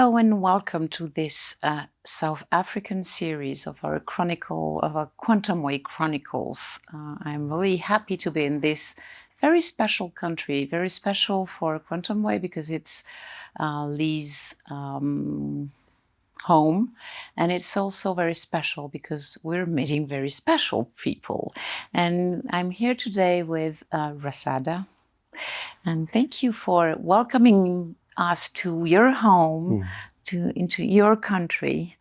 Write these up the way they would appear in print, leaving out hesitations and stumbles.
Hello and welcome to this South African series of our Quantum Way Chronicles. I'm really happy to be in this very special country, very special for Quantum Way because it's Lee's home, and it's also very special because we're meeting very special people. And I'm here today with Rasada, and thank you for welcoming us to your home, into your country.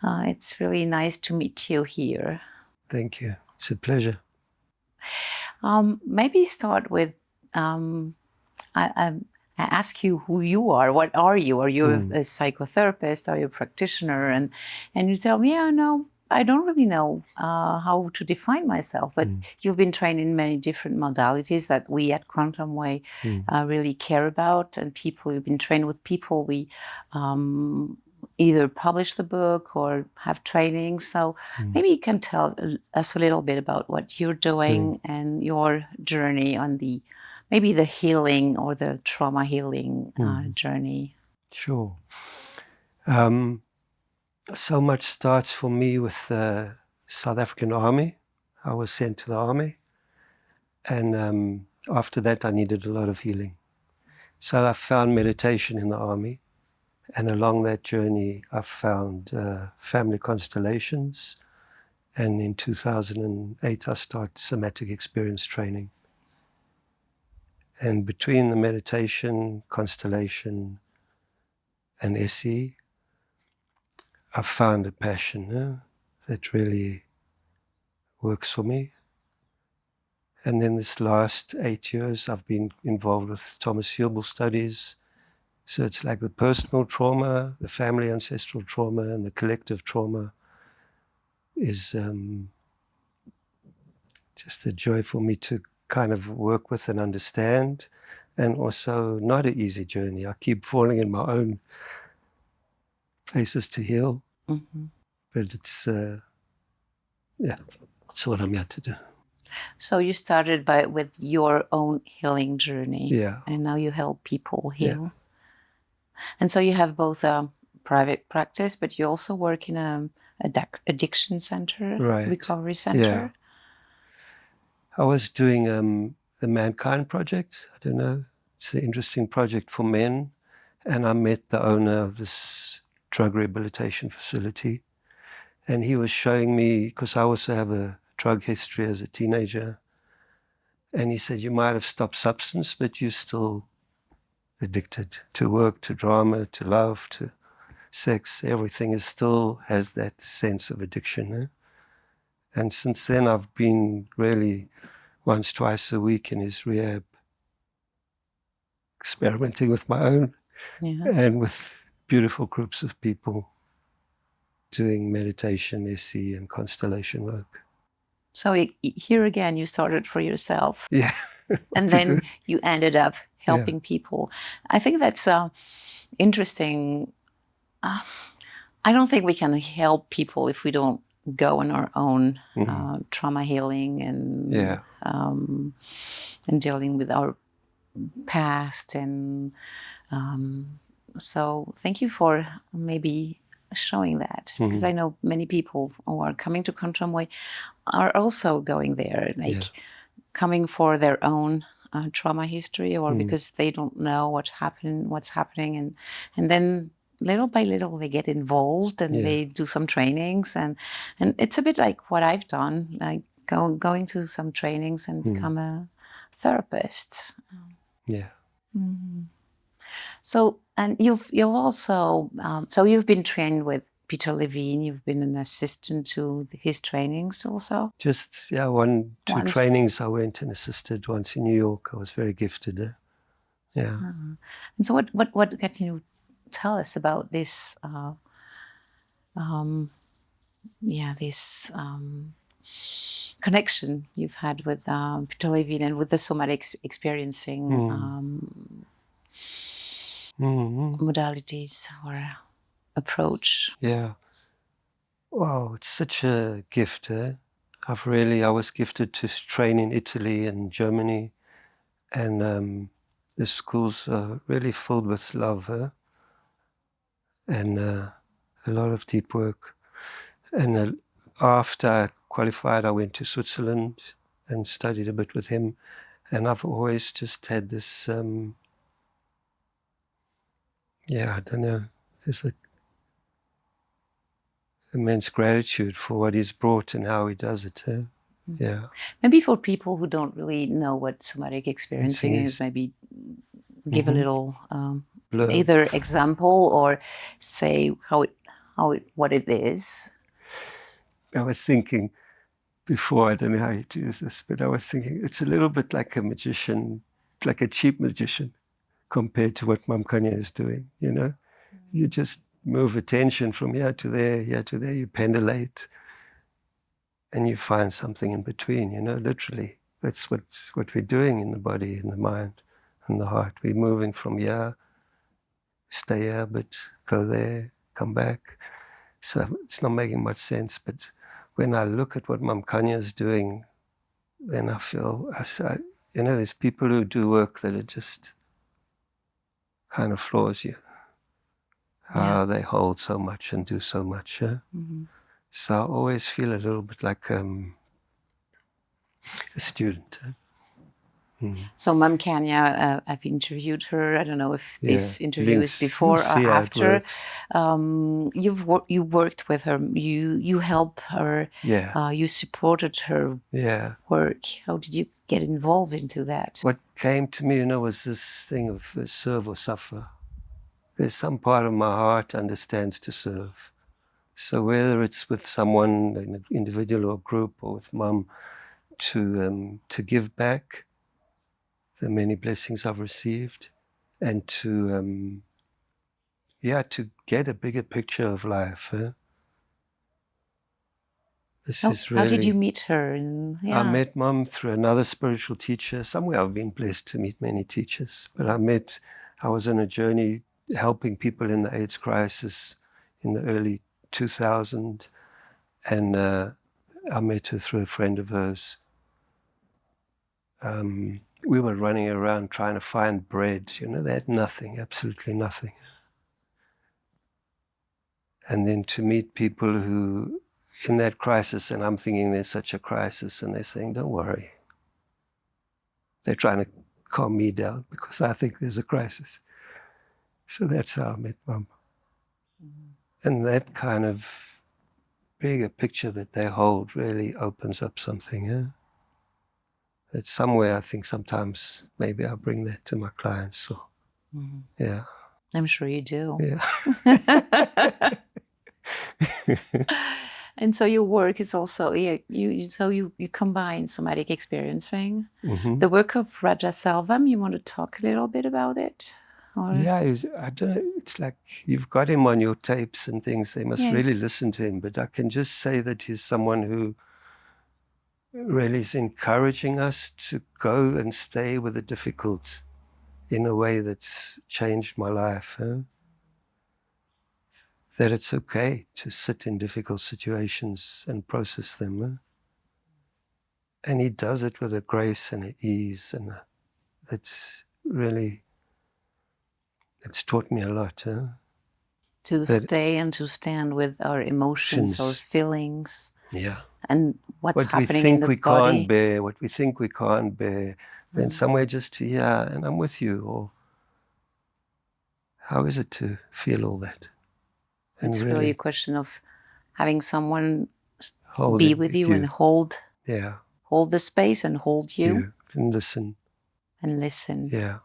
It's really nice to meet you here. Thank you. It's a pleasure. Maybe start with, I ask you who you are. What are you? Are you a psychotherapist? Are you a practitioner? And you tell me, yeah, no, I don't really know how to define myself, but you've been trained in many different modalities that we at Quantum Way really care about. And you've been trained with people. We either publish the book or have training. So maybe you can tell us a little bit about what you're doing and your journey on maybe the healing or the trauma healing journey. Sure. So much starts for me with the South African Army. I was sent to the Army. And after that, I needed a lot of healing. So I found meditation in the Army. And along that journey, I found family constellations. And in 2008, I started Somatic Experience training. And between the meditation, constellation, and SE, I found a passion that really works for me. And then this last 8 years, I've been involved with Thomas Hübl studies. So it's like the personal trauma, the family ancestral trauma, and the collective trauma is just a joy for me to kind of work with and understand, and also not an easy journey. I keep falling in my own places to heal, but it's it's what I'm here to do. So you started with your own healing journey, and now you help people heal. And so you have both a private practice, but you also work in a addiction center, recovery center. Yeah. I was doing the Mankind Project. I don't know. It's an interesting project for men. And I met the owner of this drug rehabilitation facility. And he was showing me, because I also have a drug history as a teenager. And he said, you might have stopped substance, but you're still addicted to work, to drama, to love, to sex. Everything still has that sense of addiction. And since then, I've been really once, twice a week in his rehab, experimenting with my own and with beautiful groups of people doing meditation, SE, and constellation work. So here again, you started for yourself. Yeah. And then you ended up helping people. I think that's interesting. I don't think we can help people if we don't go on our own trauma healing and dealing with our past. And so thank you for maybe showing that, because I know many people who are coming to Quantum Way are also going there, coming for their own trauma history, or because they don't know what's happening, and then little by little they get involved and they do some trainings, and it's a bit like what I've done, like going to some trainings and become a therapist. So, and you've also so you've been trained with Peter Levine. You've been an assistant to his trainings also. Just two trainings I went and assisted. Once in New York. I was very gifted. And so, what can you tell us about this? This connection you've had with Peter Levine and with the Somatic Experiencing modalities or approach. Yeah. Wow, it's such a gift. I was gifted to train in Italy and Germany, and the schools are really filled with love. and a lot of deep work. And after I qualified, I went to Switzerland and studied a bit with him. And I've always just had this, I don't know, there's an immense gratitude for what he's brought and how he does it. Yeah. Maybe for people who don't really know what somatic experiencing is, maybe give a little either example or say what it is. I was thinking before, I don't know how you do this, but I was thinking it's a little bit like a magician, like a cheap magician compared to what Mamkanya is doing, you know? You just move attention from here to there, you pendulate, and you find something in between, you know, literally. That's what we're doing in the body, in the mind, and the heart. We're moving from here, stay here, but go there, come back. So it's not making much sense, but when I look at what Mamkanya is doing, then I feel, you know, there's people who do work that it just kind of floors you. How they hold so much and do so much. Yeah? So I always feel a little bit like a student. So Mamkanya, I've interviewed her. I don't know if this interview is before or after. You worked with her. You helped her. You supported her work. How did you get involved into that? What came to me, you know, was this thing of serve or suffer. There's some part of my heart understands to serve. So whether it's with someone, an individual or group, or with Mum, to give back the many blessings I've received, and to get a bigger picture of life. This is really. How did you meet her? I met Mum through another spiritual teacher. Somewhere I've been blessed to meet many teachers, but I was on a journey helping people in the AIDS crisis in the early 2000s, and I met her through a friend of hers. We were running around trying to find bread. You know, they had nothing, absolutely nothing. And then to meet people who, in that crisis, and I'm thinking there's such a crisis, and they're saying, don't worry. They're trying to calm me down because I think there's a crisis. So that's how I met Mum. And that kind of bigger picture that they hold really opens up something, yeah? That somewhere I think sometimes maybe I'll bring that to my clients. So, yeah. I'm sure you do. Yeah. And so your work is also, you combine somatic experiencing. The work of Raja Selvam, you want to talk a little bit about it? Or? Yeah, I don't know, it's like you've got him on your tapes and things. They must really listen to him. But I can just say that he's someone who really is encouraging us to go and stay with the difficult in a way that's changed my life. That it's okay to sit in difficult situations and process them. And he does it with a grace and an ease, and that's really, it's taught me a lot. To stay and to stand with our emotions or feelings. Yeah. And what's happening in the body. What we think we can't bear, then somewhere just to, and I'm with you, or how is it to feel all that? And it's really a question of having someone be with you and hold the space and hold you. And listen. And listen. Yeah.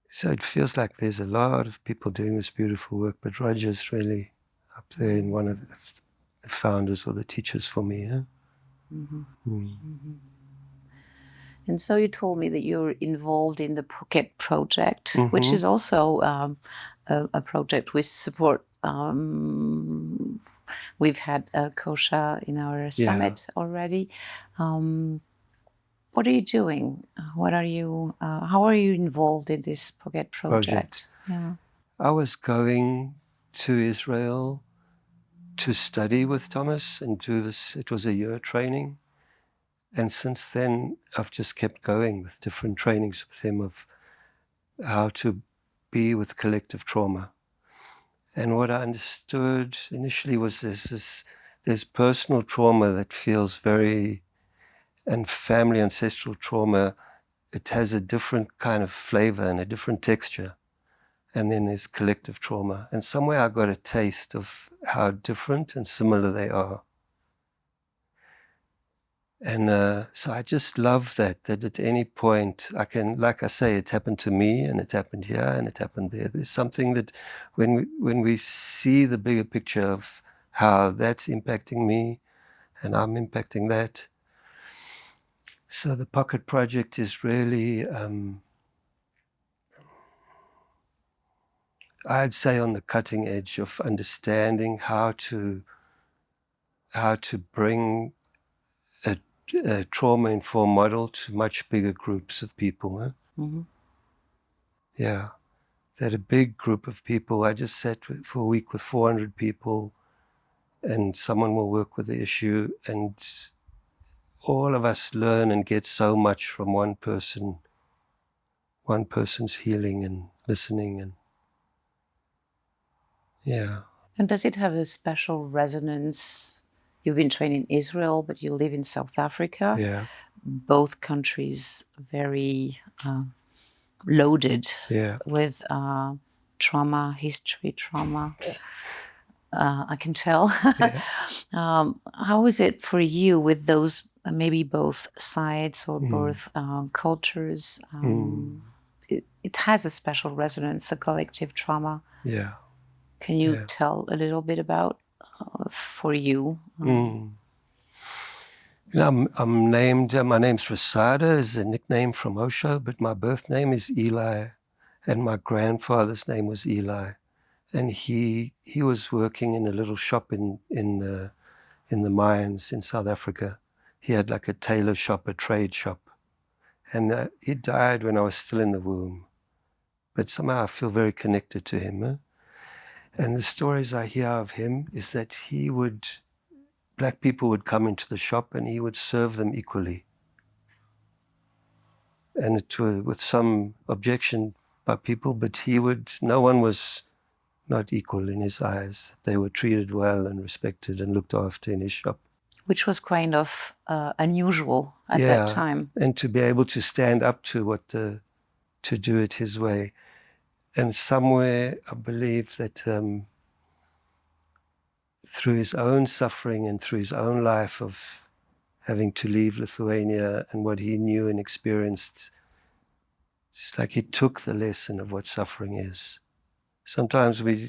So it feels like there's a lot of people doing this beautiful work, but Raja's really up there in one of the founders or the teachers for me. And so you told me that you're involved in the Pocket Project, which is also a project we support. We've had Kosha in our summit already. What are you doing? What are you? How are you involved in this Pocket Project? Yeah. I was going to Israel to study with Thomas and do this. It was a year training. And since then, I've just kept going with different trainings with him of how to be with collective trauma. And what I understood initially was there's personal trauma that feels very, and family ancestral trauma, it has a different kind of flavor and a different texture. And then there's collective trauma. And somewhere I got a taste of how different and similar they are. And so I just love that at any point I can, like I say, it happened to me and it happened here and it happened there. There's something that when we see the bigger picture of how that's impacting me and I'm impacting that. So the Pocket Project is really, I'd say, on the cutting edge of understanding how to bring a trauma-informed model to much bigger groups of people. Huh? Mm-hmm. Yeah, that a big group of people. I just sat for a week with 400 people, and someone will work with the issue, and all of us learn and get so much from one person's healing and listening, and yeah. And does it have a special resonance? You've been trained in Israel, but you live in South Africa. Yeah. Both countries very loaded with trauma, history, trauma. I can tell. Yeah. How is it for you with those maybe both sides or both cultures? It has a special resonance, the collective trauma. Yeah. Can you tell a little bit about for you? You know, I'm named, my name's Rasada, is a nickname from Osho, but my birth name is Eli, and my grandfather's name was Eli. And he was working in a little shop in the mines in South Africa. He had like a tailor shop, a trade shop. And he died when I was still in the womb. But somehow I feel very connected to him. Huh? And the stories I hear of him is that black people would come into the shop and he would serve them equally. And with some objection by people, but no one was not equal in his eyes. They were treated well and respected and looked after in his shop. Which was kind of unusual at that time. And to be able to stand up to to do it his way. And somewhere I believe that through his own suffering and through his own life of having to leave Lithuania and what he knew and experienced, it's like he took the lesson of what suffering is. Sometimes we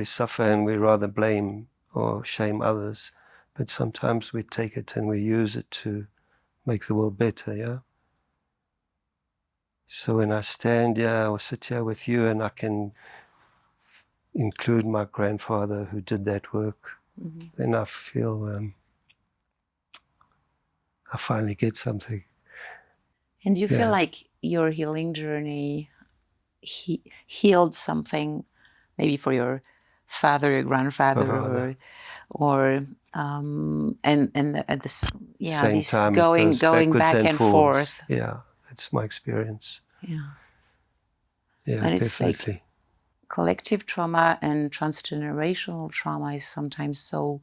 suffer and we rather blame or shame others, but sometimes we take it and we use it to make the world better, yeah? So when I stand here or sit here with you and I can include my grandfather who did that work, then I feel I finally get something. And you feel like your healing journey healed something, maybe for your father, your grandfather, or and at the same this time going back and forth. Yeah, that's my experience. Yeah, and it's definitely. Like collective trauma and transgenerational trauma is sometimes so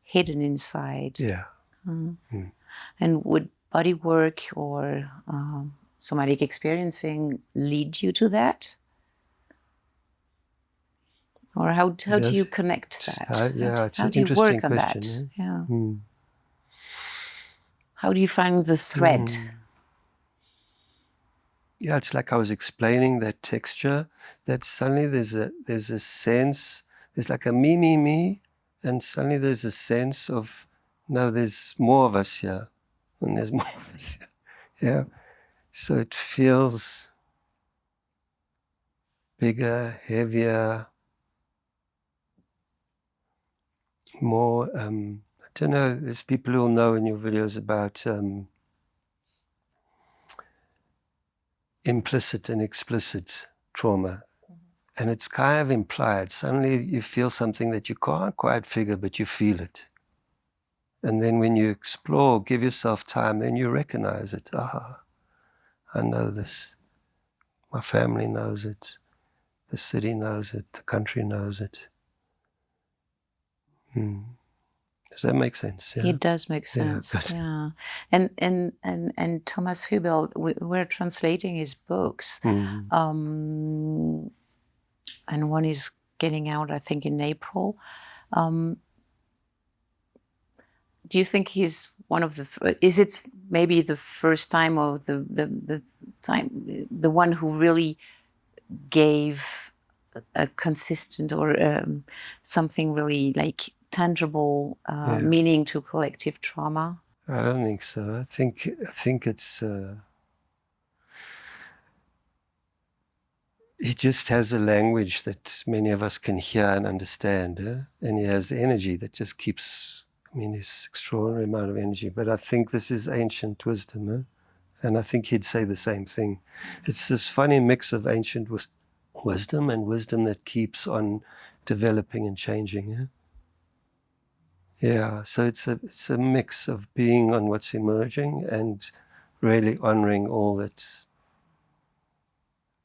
hidden inside. Yeah. And would body work or somatic experiencing lead you to that? Or how do you connect that? It's how an do you interesting work on question. that? Yeah. How do you find the thread? Yeah, it's like I was explaining that texture, that suddenly there's a sense, there's like a me, and suddenly there's a sense of, no, there's more of us here, and there's more of us here. Yeah. So it feels bigger, heavier, more, I don't know, there's people who will know in your videos about implicit and explicit trauma. And it's kind of implied. Suddenly you feel something that you can't quite figure, but you feel it. And then when you explore, give yourself time, then you recognize it. I know this. My family knows it. The city knows it. The country knows it. Does that make sense? Yeah. It does make sense. Yeah. And Thomas Hübl, we're translating his books, and one is getting out, I think, in April. Do you think he's one of the? Is it maybe the first time, or the one who really gave a consistent or something really like tangible meaning to collective trauma? I don't think so. I think it's he just has a language that many of us can hear and understand, and he has energy that just keeps. I mean, this extraordinary amount of energy. But I think this is ancient wisdom, and I think he'd say the same thing. It's this funny mix of ancient wisdom and wisdom that keeps on developing and changing. Yeah, so it's a mix of being on what's emerging and really honoring all that's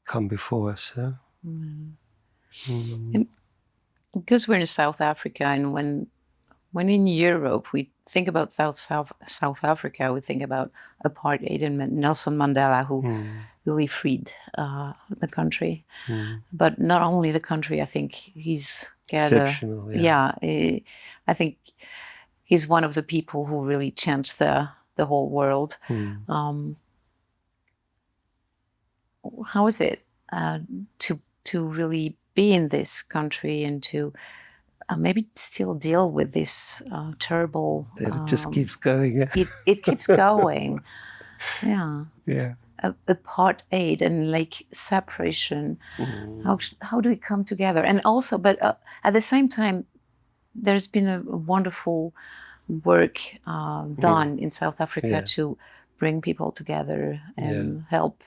come before us. And because we're in South Africa, and when in Europe we think about South Africa, we think about apartheid and Nelson Mandela, who really freed the country. But not only the country, I think he's exceptional. I think he's one of the people who really changed the whole world. How is it to really be in this country and to maybe still deal with this terrible... It just keeps going. It keeps going. Yeah. Apartheid and like separation. How do we come together? And also, but at the same time, there's been a wonderful work done in South Africa to bring people together and help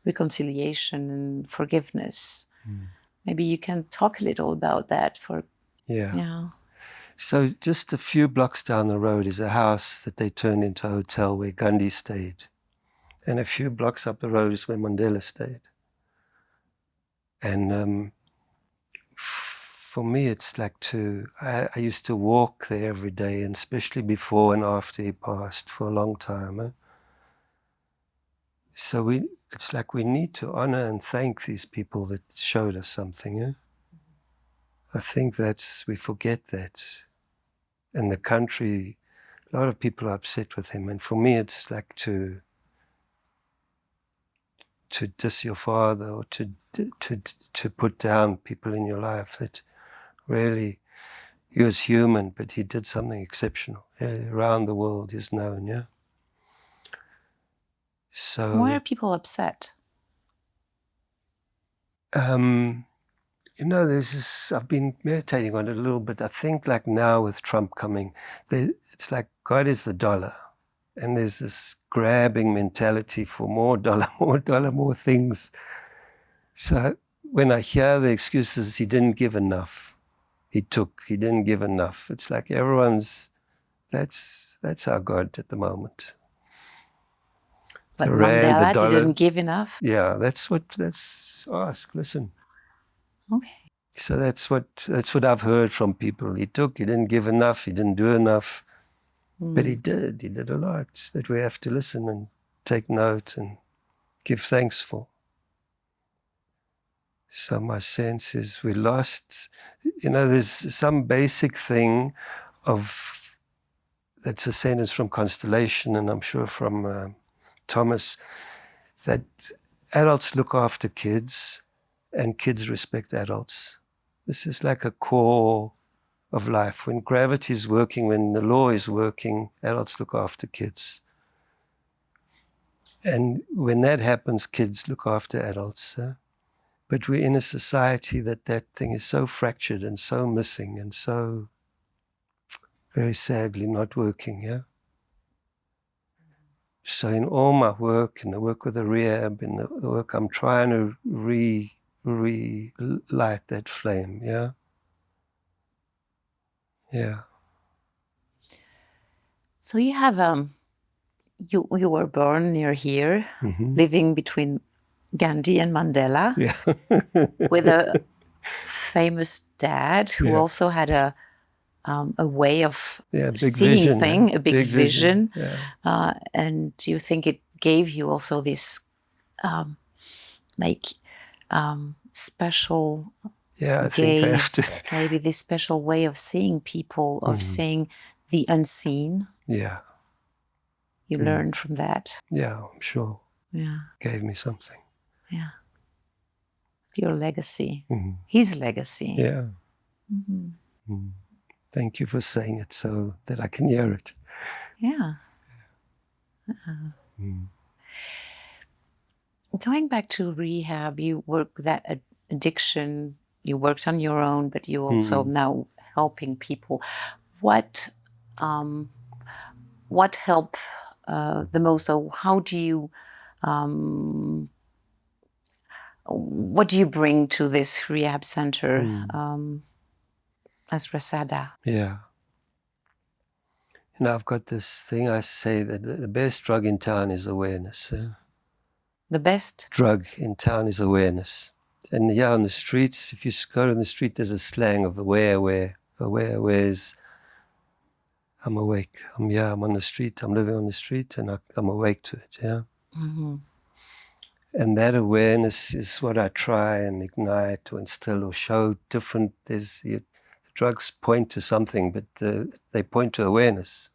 reconciliation and forgiveness. Maybe you can talk a little about that. So just a few blocks down the road is a house that they turned into a hotel where Gandhi stayed. And a few blocks up the road is where Mandela stayed. And for me, it's like I used to walk there every day, and especially before and after he passed for a long time. So it's like we need to honor and thank these people that showed us something. I think we forget that. In the country, a lot of people are upset with him. And for me, it's like to diss your father, or to put down people in your life that really, he was human, but he did something exceptional. Around the world is known, So why are people upset? There's this, I've been meditating on it a little bit. I think like now with Trump coming, it's like God is the dollar. And there's this grabbing mentality for more dollar, more things. So when I hear the excuses, he didn't give enough. He didn't give enough. It's like that's our God at the moment. But Mandela didn't give enough? Yeah, ask, listen. Okay. So that's what I've heard from people. He didn't give enough, he didn't do enough. But he did a lot that we have to listen and take note and give thanks for. So my sense is we lost, there's some basic thing that's a sentence from Constellation, and I'm sure from Thomas, that adults look after kids and kids respect adults. This is like a core of life. When gravity is working, when the law is working, adults look after kids. And when that happens, kids look after adults. But we're in a society that thing is so fractured and so missing and so very sadly not working, So in all my work, in the work with the rehab, in the work, I'm trying to relight that flame, Yeah. So you have you were born near here, living between Gandhi and Mandela, with a famous dad who also had a a way of big seeing vision, thing, a big vision. Yeah. And do you think it gave you also this special I think I have gaze, to. maybe this special way of seeing people, of seeing the unseen? Yeah. You learned from that. Yeah, I'm sure. Yeah. Gave me something. Yeah. Your legacy. Mm-hmm. His legacy. Yeah. Mm-hmm. Mm. Thank you for saying it so that I can hear it. Yeah. Going back to rehab, you work with that addiction. You worked on your own, but you also now helping people. What helped the most? So how do you what do you bring to this rehab center as Rasada? Yeah. I've got this thing I say that the best drug in town is awareness. The best drug in town is awareness. And here on the streets, if you go on the street, there's a slang of aware is I'm awake. I'm on the street, I'm living on the street, and I'm awake to it, yeah? Mm-hmm. And that awareness is what I try and ignite or instill or show different. The drugs point to something, but they point to awareness,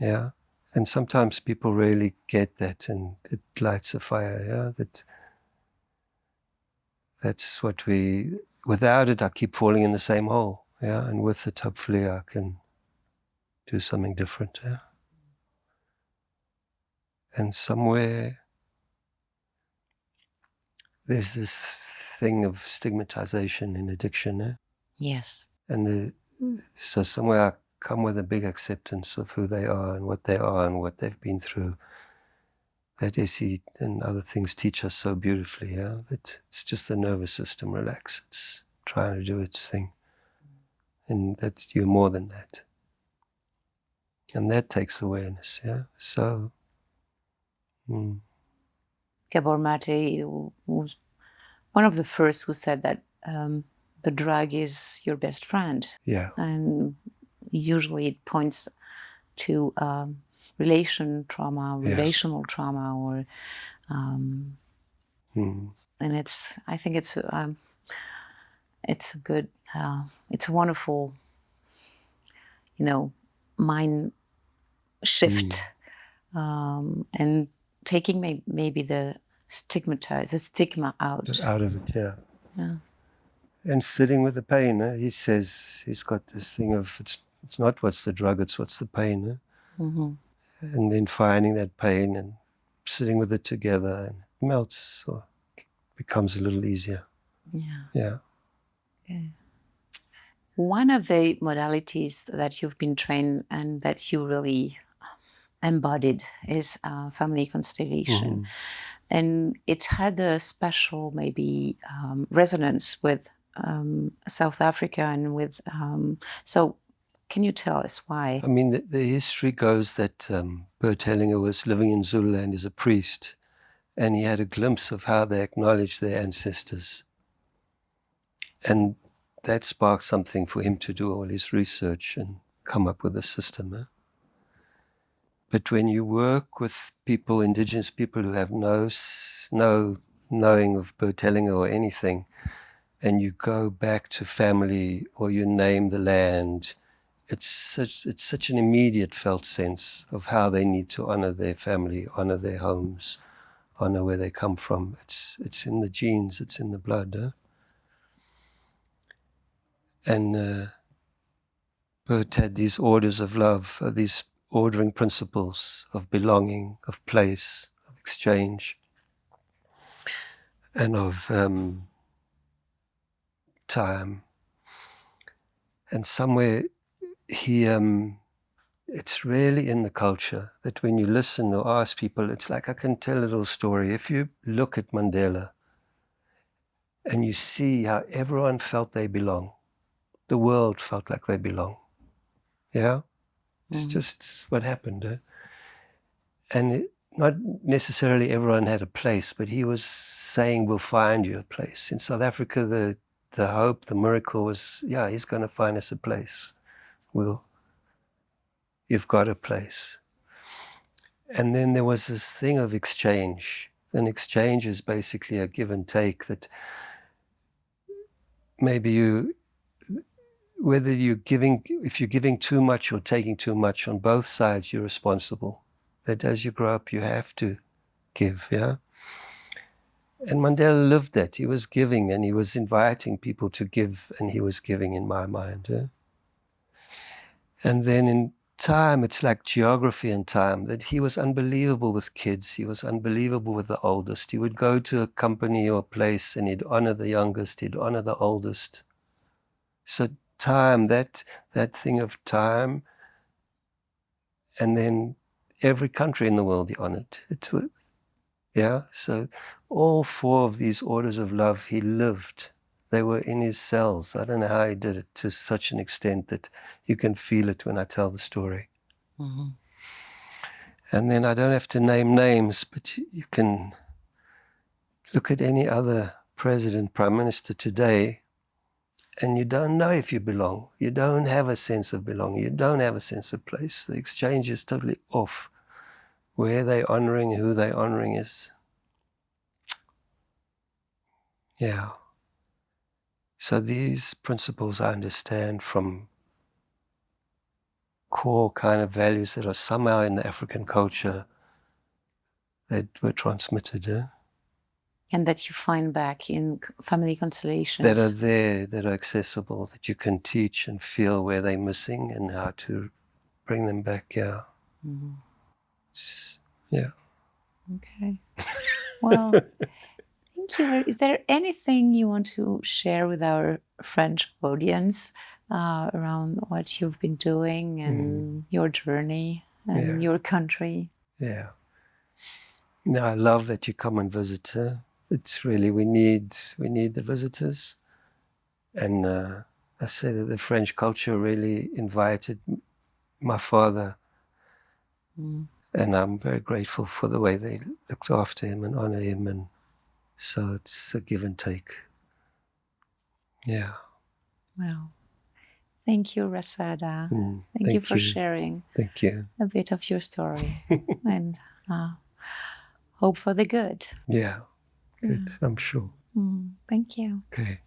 yeah? And sometimes people really get that, and it lights a fire, yeah? That's what without it, I keep falling in the same hole, yeah? And with it, hopefully I can do something different, yeah? And somewhere there's this thing of stigmatization in addiction, eh? Yes. And so somewhere I come with a big acceptance of who they are and what they've been through. That Essie and other things teach us so beautifully, yeah? That it's just the nervous system relax. It's trying to do its thing. And that you're more than that. And that takes awareness, yeah? So, Gabor Mate was one of the first who said that the drug is your best friend. yeah. And usually it points to relational trauma, or and I think it's a good, it's a wonderful, mind shift, and taking maybe the stigma out. Out of it, yeah. Yeah. And sitting with the pain, he says he's got this thing of it's not what's the drug, it's what's the pain. And then finding that pain and sitting with it together, and it melts or becomes a little easier. Yeah. One of the modalities that you've been trained and that you really embodied is family constellation. And it had a special maybe resonance with South Africa and with, so can you tell us why? I mean, the history goes that Bert Hellinger was living in Zululand as a priest, and he had a glimpse of how they acknowledged their ancestors. And that sparked something for him to do all his research and come up with a system. But when you work with people, indigenous people who have no knowing of Bert Hellinger or anything, and you go back to family or you name the land, it's such an immediate felt sense of how they need to honor their family, honor their homes, honor where they come from. It's in the genes, it's in the blood. And Bert had these orders of love, these ordering principles of belonging, of place, of exchange, and of time. And somewhere it's really in the culture that when you listen or ask people, it's like I can tell a little story. If you look at Mandela and you see how everyone felt they belong, the world felt like they belong. Yeah? It's just what happened. And not necessarily everyone had a place, but he was saying, we'll find you a place. In South Africa, the hope, the miracle was, yeah, he's going to find us a place. You've got a place. And then there was this thing of exchange. An exchange is basically a give and take, that maybe if you're giving too much or taking too much, on both sides you're responsible. That as you grow up, you have to give, yeah? And Mandela lived that. He was giving, and he was inviting people to give, and he was giving, in my mind. Yeah? And then in time, it's like geography and time, that he was unbelievable with kids. He was unbelievable with the oldest. He would go to a company or a place, and he'd honor the youngest, he'd honor the oldest. So time, that thing of time, and then every country in the world he honored. Yeah, so all 4 of these orders of love he lived. They were in his cells. I don't know how he did it to such an extent that you can feel it when I tell the story. Mm-hmm. And then I don't have to name names, but you can look at any other president, prime minister today, and you don't know if you belong. You don't have a sense of belonging. You don't have a sense of place. The exchange is totally off. Where they're honoring, who they're honoring is... Yeah. So these principles I understand from core kind of values that are somehow in the African culture that were transmitted. And that you find back in family constellations. That are there, that are accessible, that you can teach and feel where they're missing and how to bring them back, yeah. Mm-hmm. Yeah. Okay. Well, thank you. Is there anything you want to share with our French audience around what you've been doing and your journey and your country? Yeah. No, I love that you come and visit. It's really, we need the visitors. And I say that the French culture really invited my father. And I'm very grateful for the way they looked after him and honor him. And so it's a give and take. Yeah. Well, thank you, Rasada. Thank you Thank for you. sharing Thank you. a bit of your story. And hope for the good. Yeah, good, I'm sure. Thank you. Okay.